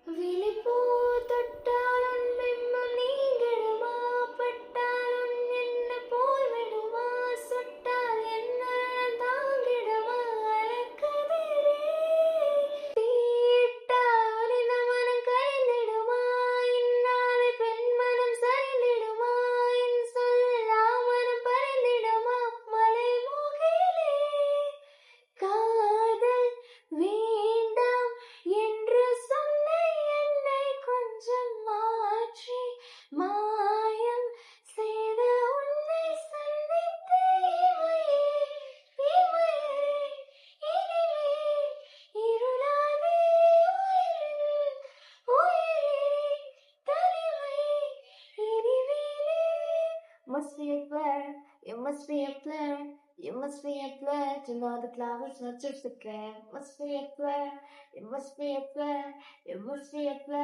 விழிப்பூ தொட்டாலும் பிம்பம் நீங்கிடுமா, பட்டாலும் என்ன போய்விடுமா, சுட்டால் என்ன தாங்கிடுமா, அலக்கதிரே தீயிட்டால் இந்த மனம் கரைந்திடுமா, இந்நாளை பெண் மனம் சரிந்திடுமா, என் சொல்லா மனம் பறிந்திடுமா, மலை முகிலே காதல் வேண்டாம் என்று சொன்ன என்னை கொஞ்சம் மாற்றி மாயம் செய்த உன்னை சந்தித்த இமையே, இமையே, இனிமேல் இருளாதே உயிரில், உயிரே, தனிமை இனிமேலே. Must be a blur, you must be a blur, you must be a blur to know that love is not just a blur. Must be a blur, you must be a blur, you must be a blur.